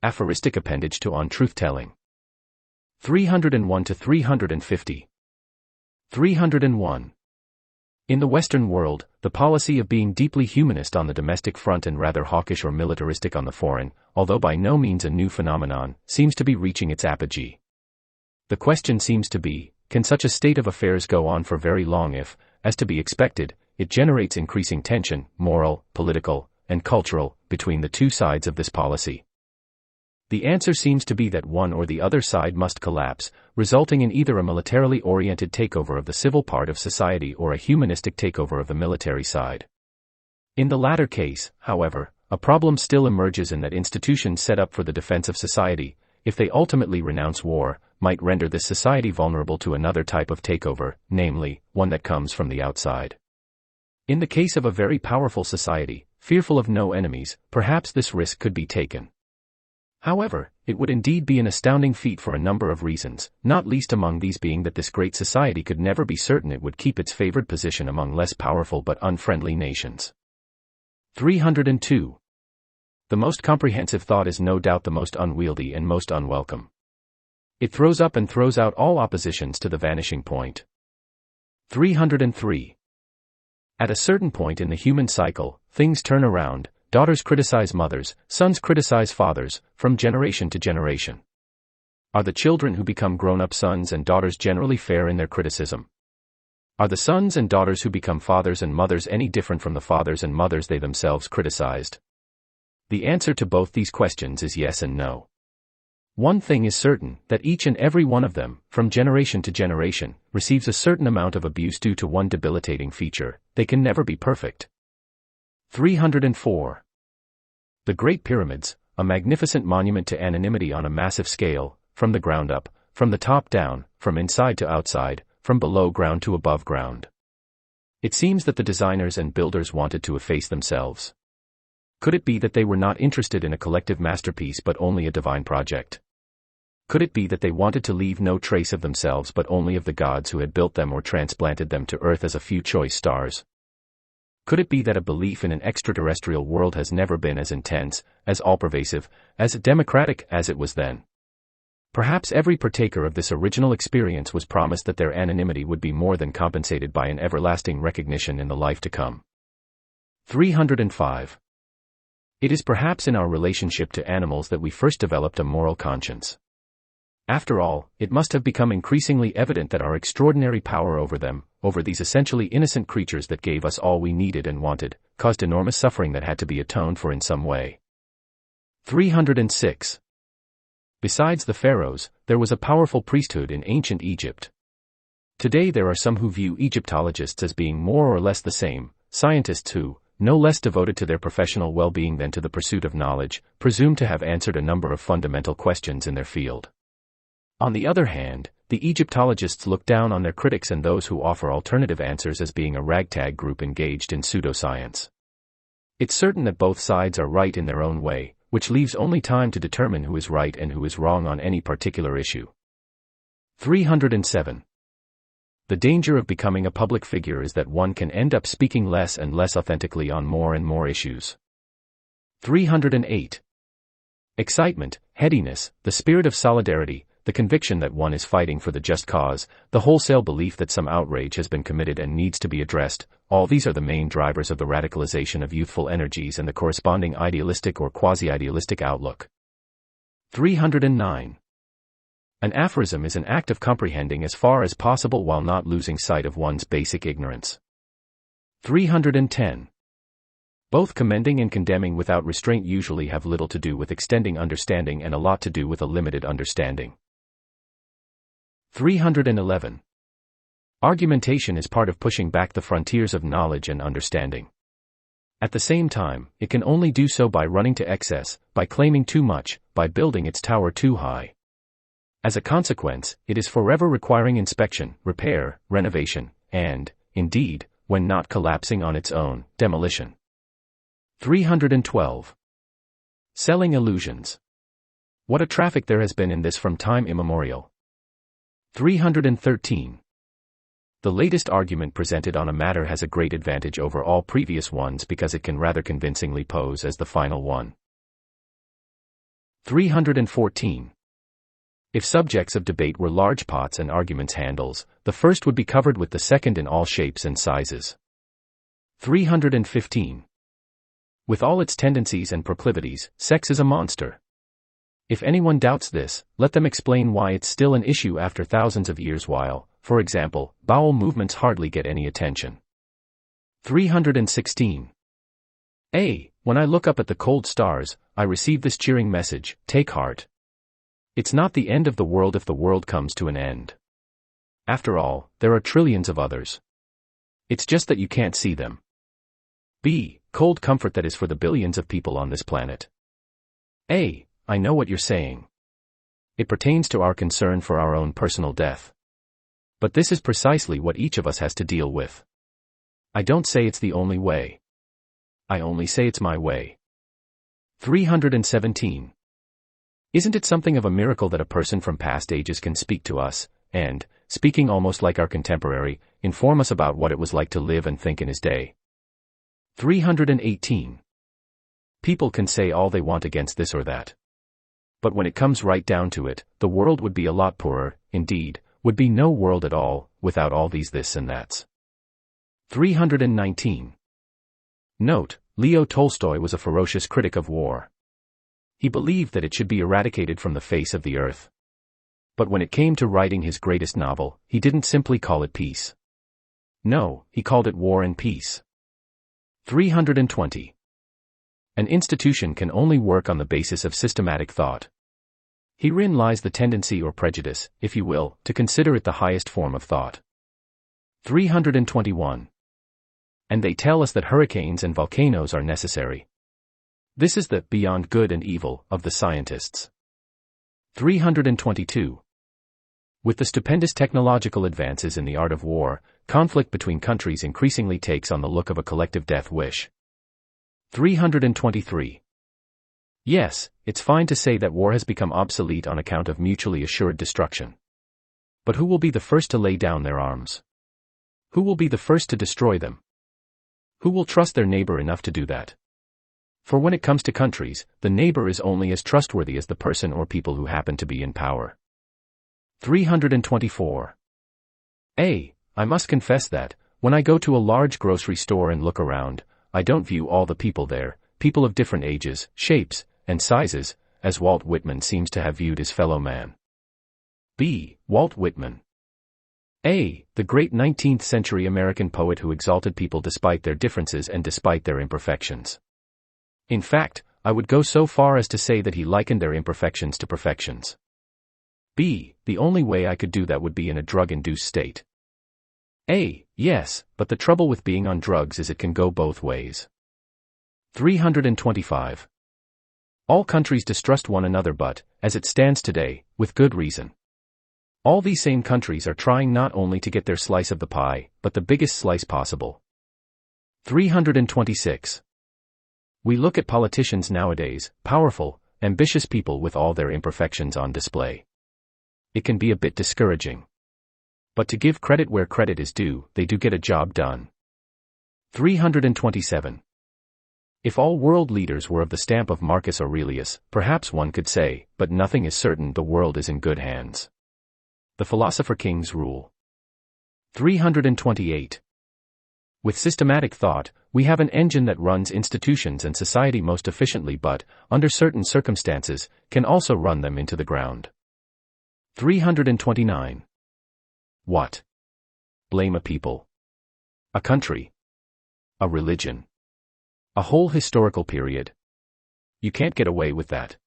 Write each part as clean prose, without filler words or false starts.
Aphoristic Appendage to On Truthtelling. 301 to 350. 301. In the Western world, the policy of being deeply humanist on the domestic front and rather hawkish or militaristic on the foreign, although by no means a new phenomenon, seems to be reaching its apogee. The question seems to be, can such a state of affairs go on for very long if, as to be expected, it generates increasing tension, moral, political, and cultural, between the two sides of this policy? The answer seems to be that one or the other side must collapse, resulting in either a militarily oriented takeover of the civil part of society or a humanistic takeover of the military side. In the latter case, however, a problem still emerges in that institutions set up for the defense of society, if they ultimately renounce war, might render this society vulnerable to another type of takeover, namely, one that comes from the outside. In the case of a very powerful society, fearful of no enemies, perhaps this risk could be taken. However, it would indeed be an astounding feat for a number of reasons, not least among these being that this great society could never be certain it would keep its favored position among less powerful but unfriendly nations. 302. The most comprehensive thought is no doubt the most unwieldy and most unwelcome. It throws up and throws out all oppositions to the vanishing point. 303. At a certain point in the human cycle, things turn around. Daughters criticize mothers, sons criticize fathers, from generation to generation. Are the children who become grown-up sons and daughters generally fair in their criticism? Are the sons and daughters who become fathers and mothers any different from the fathers and mothers they themselves criticized? The answer to both these questions is yes and no. One thing is certain, that each and every one of them, from generation to generation, receives a certain amount of abuse due to one debilitating feature: they can never be perfect. 304. The Great Pyramids, a magnificent monument to anonymity on a massive scale, from the ground up, from the top down, from inside to outside, from below ground to above ground. It seems that the designers and builders wanted to efface themselves. Could it be that they were not interested in a collective masterpiece but only a divine project? Could it be that they wanted to leave no trace of themselves but only of the gods who had built them or transplanted them to earth as a few choice stars? Could it be that a belief in an extraterrestrial world has never been as intense, as all-pervasive, as democratic as it was then? Perhaps every partaker of this original experience was promised that their anonymity would be more than compensated by an everlasting recognition in the life to come. 305. It is perhaps in our relationship to animals that we first developed a moral conscience. After all, it must have become increasingly evident that our extraordinary power over them, over these essentially innocent creatures that gave us all we needed and wanted, caused enormous suffering that had to be atoned for in some way. 306. Besides the pharaohs, there was a powerful priesthood in ancient Egypt. Today there are some who view Egyptologists as being more or less the same, scientists who, no less devoted to their professional well-being than to the pursuit of knowledge, presume to have answered a number of fundamental questions in their field. On the other hand, the Egyptologists look down on their critics and those who offer alternative answers as being a ragtag group engaged in pseudoscience. It's certain that both sides are right in their own way, which leaves only time to determine who is right and who is wrong on any particular issue. 307. The danger of becoming a public figure is that one can end up speaking less and less authentically on more and more issues. 308. Excitement, headiness, the spirit of solidarity, the conviction that one is fighting for the just cause, the wholesale belief that some outrage has been committed and needs to be addressed, all these are the main drivers of the radicalization of youthful energies and the corresponding idealistic or quasi-idealistic outlook. 309. An aphorism is an act of comprehending as far as possible while not losing sight of one's basic ignorance. 310. Both commending and condemning without restraint usually have little to do with extending understanding and a lot to do with a limited understanding. 311. Argumentation is part of pushing back the frontiers of knowledge and understanding. At the same time, it can only do so by running to excess, by claiming too much, by building its tower too high. As a consequence, it is forever requiring inspection, repair, renovation, and, indeed, when not collapsing on its own, demolition. 312. Selling illusions. What a traffic there has been in this from time immemorial. 313. The latest argument presented on a matter has a great advantage over all previous ones because it can rather convincingly pose as the final one. 314. If subjects of debate were large pots and arguments handles, the first would be covered with the second in all shapes and sizes. 315. With all its tendencies and proclivities, sex is a monster. If anyone doubts this, let them explain why it's still an issue after thousands of years while, for example, bowel movements hardly get any attention. 316. When I look up at the cold stars, I receive this cheering message: take heart. It's not the end of the world if the world comes to an end. After all, there are trillions of others. It's just that you can't see them. Cold comfort that is for the billions of people on this planet. I know what you're saying. It pertains to our concern for our own personal death. But this is precisely what each of us has to deal with. I don't say it's the only way. I only say it's my way. 317. Isn't it something of a miracle that a person from past ages can speak to us, and, speaking almost like our contemporary, inform us about what it was like to live and think in his day? 318. People can say all they want against this or that. But when it comes right down to it, the world would be a lot poorer, indeed, would be no world at all, without all these this and that's. 319. Note, Leo Tolstoy was a ferocious critic of war. He believed that it should be eradicated from the face of the earth. But when it came to writing his greatest novel, he didn't simply call it peace. No, he called it War and Peace. 320. An institution can only work on the basis of systematic thought. Herein lies the tendency or prejudice, if you will, to consider it the highest form of thought. 321. And they tell us that hurricanes and volcanoes are necessary. This is the beyond good and evil of the scientists. 322. With the stupendous technological advances in the art of war, conflict between countries increasingly takes on the look of a collective death wish. 323. Yes, it's fine to say that war has become obsolete on account of mutually assured destruction. But who will be the first to lay down their arms? Who will be the first to destroy them? Who will trust their neighbor enough to do that? For when it comes to countries, the neighbor is only as trustworthy as the person or people who happen to be in power. 324. I must confess that, when I go to a large grocery store and look around, I don't view all the people there, people of different ages, shapes, and sizes, as Walt Whitman seems to have viewed his fellow man. Walt Whitman. The great 19th century American poet who exalted people despite their differences and despite their imperfections. In fact, I would go so far as to say that he likened their imperfections to perfections. The only way I could do that would be in a drug-induced state. Yes, but the trouble with being on drugs is it can go both ways. 325. All countries distrust one another but, as it stands today, with good reason. All these same countries are trying not only to get their slice of the pie, but the biggest slice possible. 326. We look at politicians nowadays, powerful, ambitious people with all their imperfections on display. It can be a bit discouraging. But to give credit where credit is due, they do get a job done. 327. If all world leaders were of the stamp of Marcus Aurelius, perhaps one could say, but nothing is certain, the world is in good hands. The Philosopher King's Rule. 328. With systematic thought, we have an engine that runs institutions and society most efficiently but, under certain circumstances, can also run them into the ground. 329. What? Blame a people. A country. A religion. A whole historical period. You can't get away with that.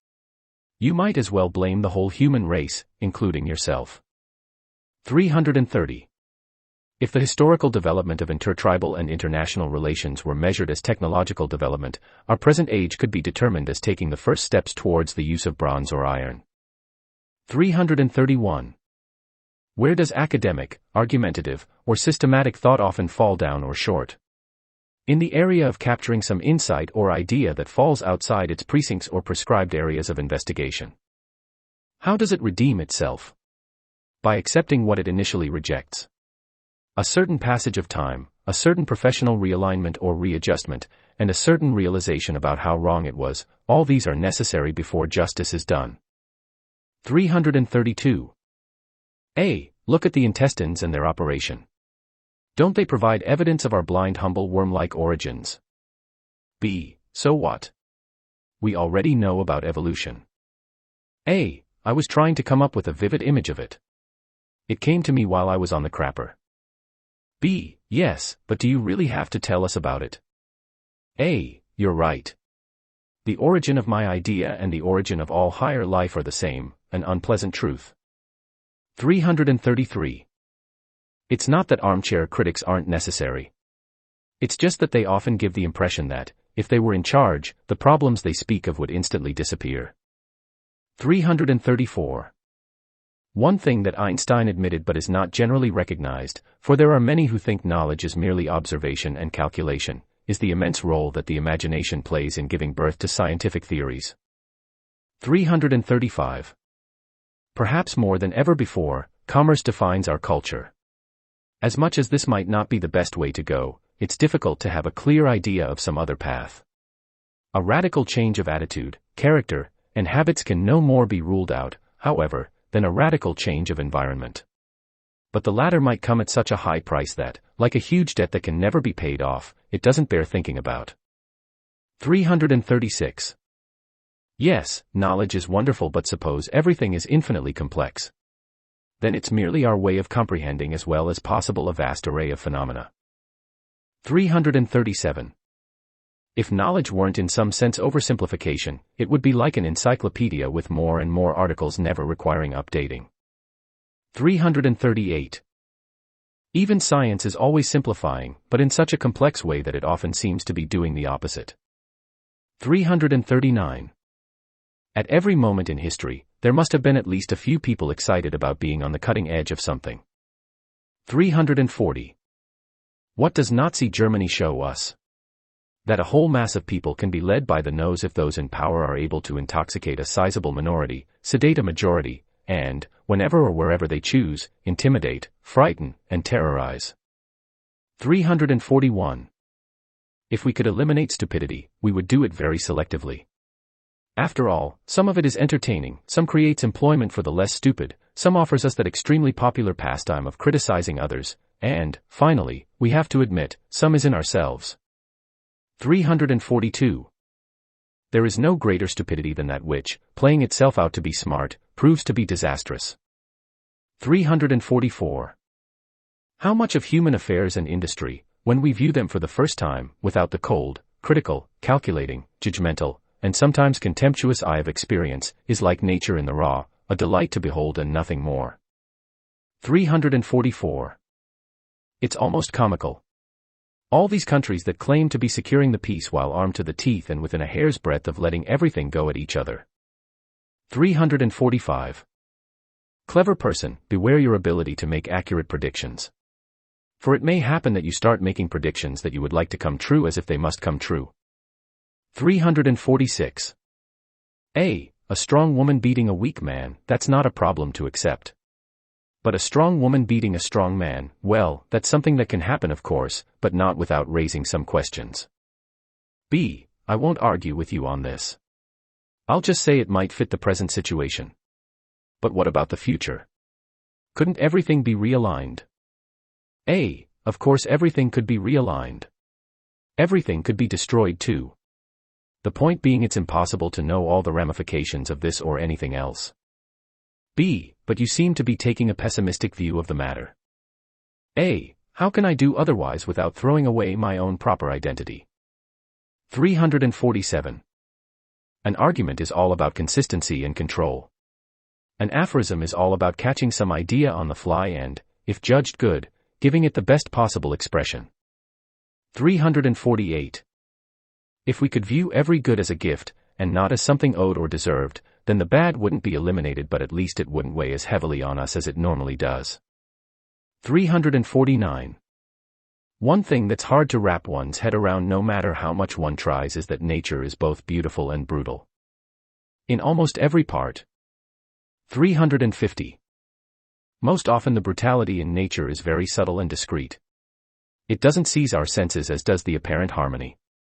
You might as well blame the whole human race, including yourself. 330. If the historical development of intertribal and international relations were measured as technological development, our present age could be determined as taking the first steps towards the use of bronze or iron. 331. Where does academic, argumentative, or systematic thought often fall down or short? In the area of capturing some insight or idea that falls outside its precincts or prescribed areas of investigation. How does it redeem itself? By accepting what it initially rejects. A certain passage of time, a certain professional realignment or readjustment, and a certain realization about how wrong it was, all these are necessary before justice is done. 332. A. Look at the intestines and their operation. Don't they provide evidence of our blind, humble, worm-like origins? B. So what? We already know about evolution. A. I was trying to come up with a vivid image of it. It came to me while I was on the crapper. B. Yes, but do you really have to tell us about it? A. You're right. The origin of my idea and the origin of all higher life are the same, an unpleasant truth. 333. It's not that armchair critics aren't necessary. It's just that they often give the impression that, if they were in charge, the problems they speak of would instantly disappear. 334. One thing that Einstein admitted but is not generally recognized, for there are many who think knowledge is merely observation and calculation, is the immense role that the imagination plays in giving birth to scientific theories. 335. Perhaps more than ever before, commerce defines our culture. As much as this might not be the best way to go, it's difficult to have a clear idea of some other path. A radical change of attitude, character, and habits can no more be ruled out, however, than a radical change of environment. But the latter might come at such a high price that, like a huge debt that can never be paid off, it doesn't bear thinking about. 336. Yes, knowledge is wonderful, but suppose everything is infinitely complex. Then it's merely our way of comprehending as well as possible a vast array of phenomena. 337. If knowledge weren't in some sense oversimplification, it would be like an encyclopedia with more and more articles never requiring updating. 338. Even science is always simplifying, but in such a complex way that it often seems to be doing the opposite. 339. At every moment in history, there must have been at least a few people excited about being on the cutting edge of something. 340. What does Nazi Germany show us? That a whole mass of people can be led by the nose if those in power are able to intoxicate a sizable minority, sedate a majority, and, whenever or wherever they choose, intimidate, frighten, and terrorize. 341. If we could eliminate stupidity, we would do it very selectively. After all, some of it is entertaining, some creates employment for the less stupid, some offers us that extremely popular pastime of criticizing others, and, finally, we have to admit, some is in ourselves. 342. There is no greater stupidity than that which, playing itself out to be smart, proves to be disastrous. 344. How much of human affairs and industry, when we view them for the first time, without the cold, critical, calculating, judgmental, and sometimes contemptuous eye of experience, is like nature in the raw, a delight to behold and nothing more. 344. It's almost comical. All these countries that claim to be securing the peace while armed to the teeth and within a hair's breadth of letting everything go at each other. 345. Clever person, beware your ability to make accurate predictions. For it may happen that you start making predictions that you would like to come true as if they must come true. 346. A strong woman beating a weak man, that's not a problem to accept. But a strong woman beating a strong man, well, that's something that can happen of course, but not without raising some questions. B. I won't argue with you on this. I'll just say it might fit the present situation. But what about the future? Couldn't everything be realigned? A. Of course everything could be realigned. Everything could be destroyed too. The point being it's impossible to know all the ramifications of this or anything else. B. But you seem to be taking a pessimistic view of the matter. A. How can I do otherwise without throwing away my own proper identity? 347. An argument is all about consistency and control. An aphorism is all about catching some idea on the fly and, if judged good, giving it the best possible expression. 348. If we could view every good as a gift, and not as something owed or deserved, then the bad wouldn't be eliminated, but at least it wouldn't weigh as heavily on us as it normally does. 349. One thing that's hard to wrap one's head around no matter how much one tries is that nature is both beautiful and brutal. In almost every part. 350. Most often the brutality in nature is very subtle and discreet. It doesn't seize our senses as does the apparent harmony.